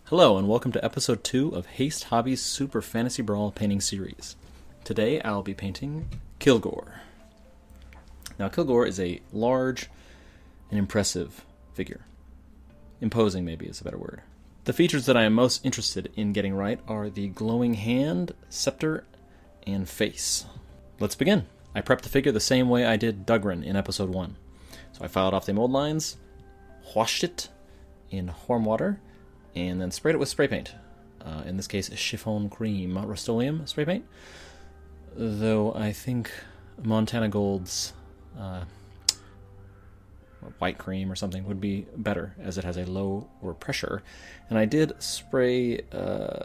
Hello and welcome to episode 2 of Haste Hobbies Super Fantasy Brawl painting series. Today I'll be painting Kilgore. Now Kilgore is a large and impressive figure. Imposing maybe is a better word. The features that I am most interested in getting right are the glowing hand, scepter, and face. Let's begin. I prepped the figure the same way I did Dugrin in episode 1. So I filed off the mold lines, washed it in warm water, and then sprayed it with spray paint. In this case, Chiffon Cream Rust-Oleum spray paint. Though I think Montana Gold's white cream or something would be better, as it has a lower pressure. And I did spray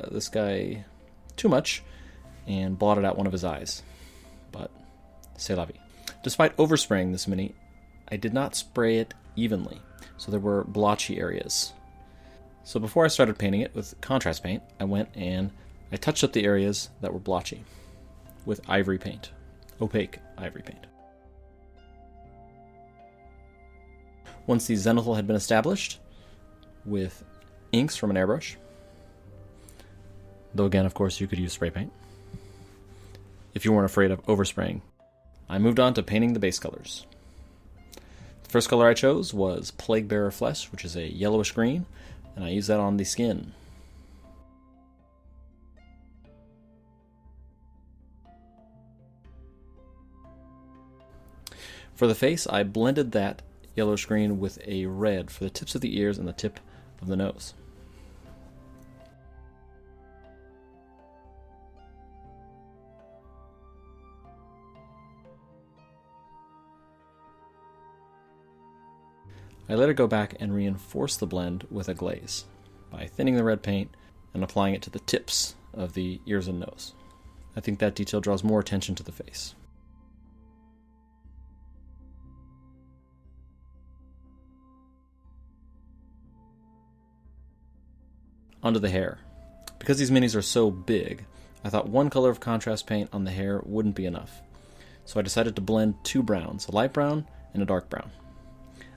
this guy too much and blotted out one of his eyes. But c'est la vie. Despite overspraying this mini, I did not spray it evenly, so there were blotchy areas. So before I started painting it with contrast paint, I went and I touched up the areas that were blotchy with ivory paint, opaque ivory paint. Once the zenithal had been established with inks from an airbrush, though again, of course, you could use spray paint if you weren't afraid of overspraying, I moved on to painting the base colors. The first color I chose was Plaguebearer Flesh, which is a yellowish green, and I use that on the skin. For the face, I blended that yellowish green with a red for the tips of the ears and the tip of the nose. I let it go back and reinforce the blend with a glaze by thinning the red paint and applying it to the tips of the ears and nose. I think that detail draws more attention to the face. Onto the hair. Because these minis are so big, I thought one color of contrast paint on the hair wouldn't be enough. So I decided to blend two browns, a light brown and a dark brown.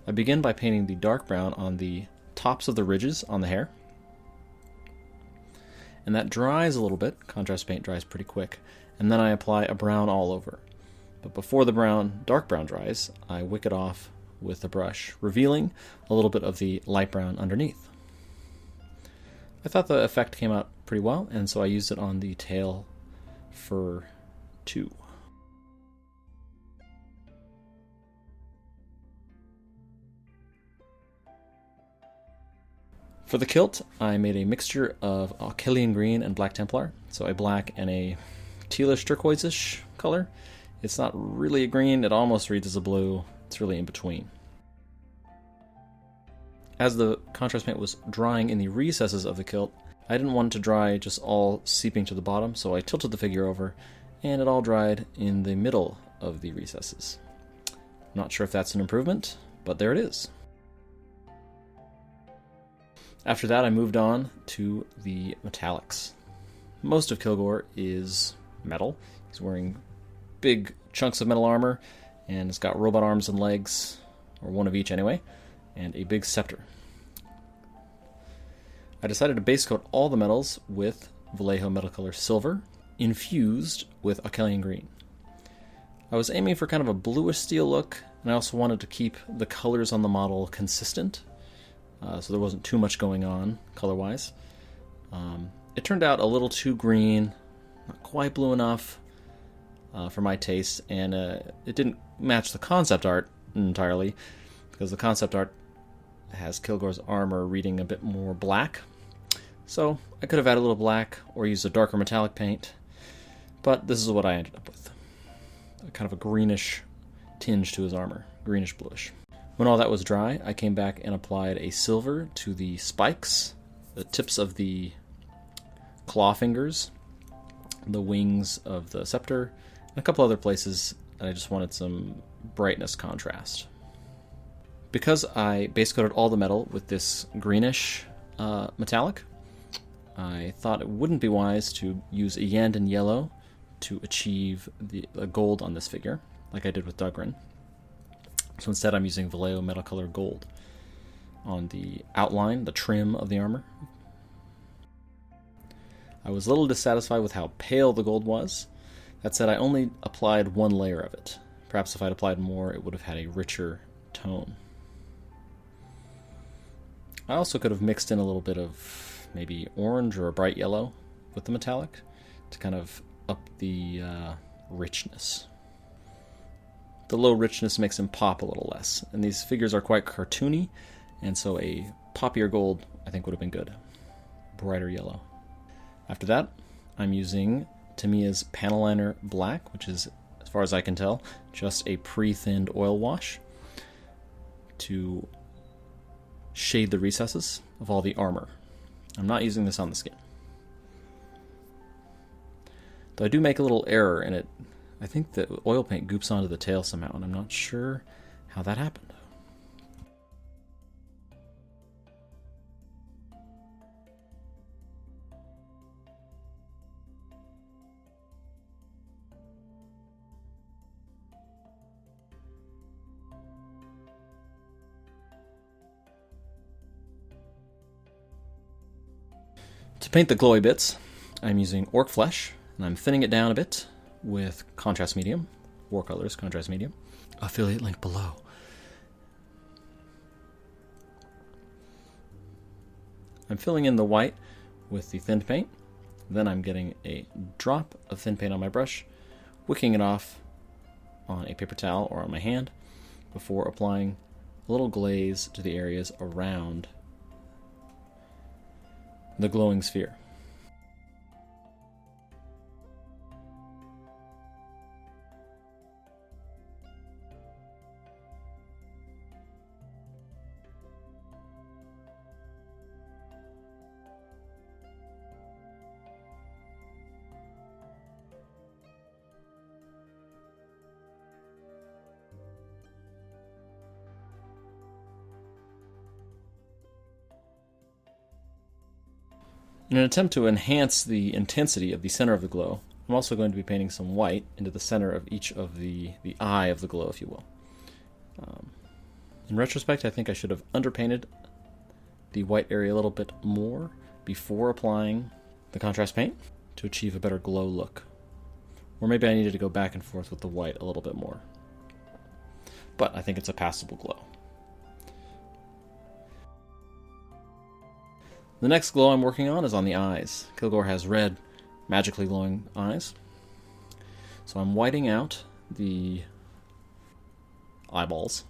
I begin by painting the dark brown on the tops of the ridges on the hair. And that dries a little bit. Contrast paint dries pretty quick. And then I apply a brown all over. But before the dark brown dries, I wick it off with a brush, revealing a little bit of the light brown underneath. I thought the effect came out pretty well, and so I used it on the tail fur too. For the kilt, I made a mixture of Akhelian Green and Black Templar, so a black and a tealish turquoise-ish color. It's not really a green, it almost reads as a blue, it's really in between. As the contrast paint was drying in the recesses of the kilt, I didn't want it to dry just all seeping to the bottom, so I tilted the figure over, and it all dried in the middle of the recesses. I'm not sure if that's an improvement, but there it is. After that, I moved on to the metallics. Most of Kilgore is metal. He's wearing big chunks of metal armor, and it's got robot arms and legs, or one of each anyway, and a big scepter. I decided to base coat all the metals with Vallejo Metal Color Silver, infused with Akhelian Green. I was aiming for kind of a bluish steel look, and I also wanted to keep the colors on the model consistent, so there wasn't too much going on color-wise. It turned out a little too green, not quite blue enough for my taste, and it didn't match the concept art entirely, because the concept art has Kilgore's armor reading a bit more black. So I could have added a little black or used a darker metallic paint, but this is what I ended up with. Kind of a greenish tinge to his armor, greenish-bluish. When all that was dry, I came back and applied a silver to the spikes, the tips of the claw fingers, the wings of the scepter, and a couple other places that I just wanted some brightness contrast. Because I base coated all the metal with this greenish metallic, I thought it wouldn't be wise to use a Yandon yellow to achieve the gold on this figure, like I did with Dugrin. So instead I'm using Vallejo Metal Color Gold on the outline, the trim of the armor. I was a little dissatisfied with how pale the gold was. That said, I only applied one layer of it. Perhaps if I'd applied more, it would have had a richer tone. I also could have mixed in a little bit of maybe orange or a bright yellow with the metallic to kind of up the richness. The low richness makes him pop a little less, and these figures are quite cartoony, and so a poppier gold I think would have been good. Brighter yellow. After that, I'm using Tamiya's Panel Liner Black, which is, as far as I can tell, just a pre-thinned oil wash to shade the recesses of all the armor. I'm not using this on the skin. Though I do make a little error in it. I think the oil paint goops onto the tail somehow, and I'm not sure how that happened. To paint the glowy bits, I'm using Ork Flesh, and I'm thinning it down a bit with contrast medium, Warcolours contrast medium. Affiliate link below. I'm filling in the white with the thin paint. Then I'm getting a drop of thin paint on my brush, wicking it off on a paper towel or on my hand before applying a little glaze to the areas around the glowing sphere. In an attempt to enhance the intensity of the center of the glow, I'm also going to be painting some white into the center of each of the eye of the glow, if you will. In retrospect, I think I should have underpainted the white area a little bit more before applying the contrast paint to achieve a better glow look. Or maybe I needed to go back and forth with the white a little bit more. But I think it's a passable glow. The next glow I'm working on is on the eyes. Kilgore has red, magically glowing eyes. So I'm whiting out the eyeballs.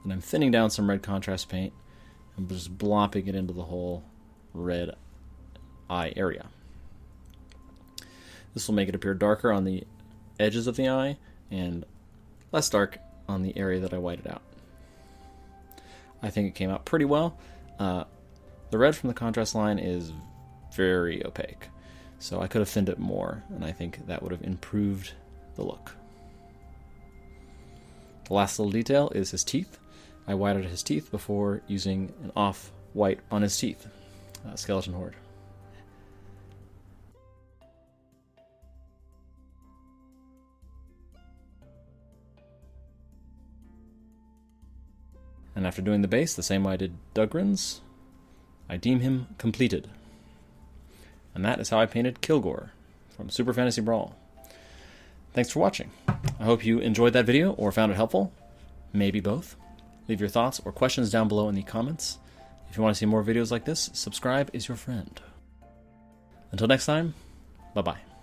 And I'm thinning down some red contrast paint and just blopping it into the whole red eye area. This will make it appear darker on the edges of the eye and less dark on the area that I whited out. I think it came out pretty well. The red from the contrast line is very opaque, so I could have thinned it more, and I think that would have improved the look. The last little detail is his teeth. I whited his teeth before using an off-white on his teeth. Skeleton Horde. And after doing the base, the same way I did Dugrin's, I deem him completed. And that is how I painted Kilgore from Super Fantasy Brawl. Thanks for watching. I hope you enjoyed that video or found it helpful. Maybe both. Leave your thoughts or questions down below in the comments. If you want to see more videos like this, subscribe is your friend. Until next time, bye-bye.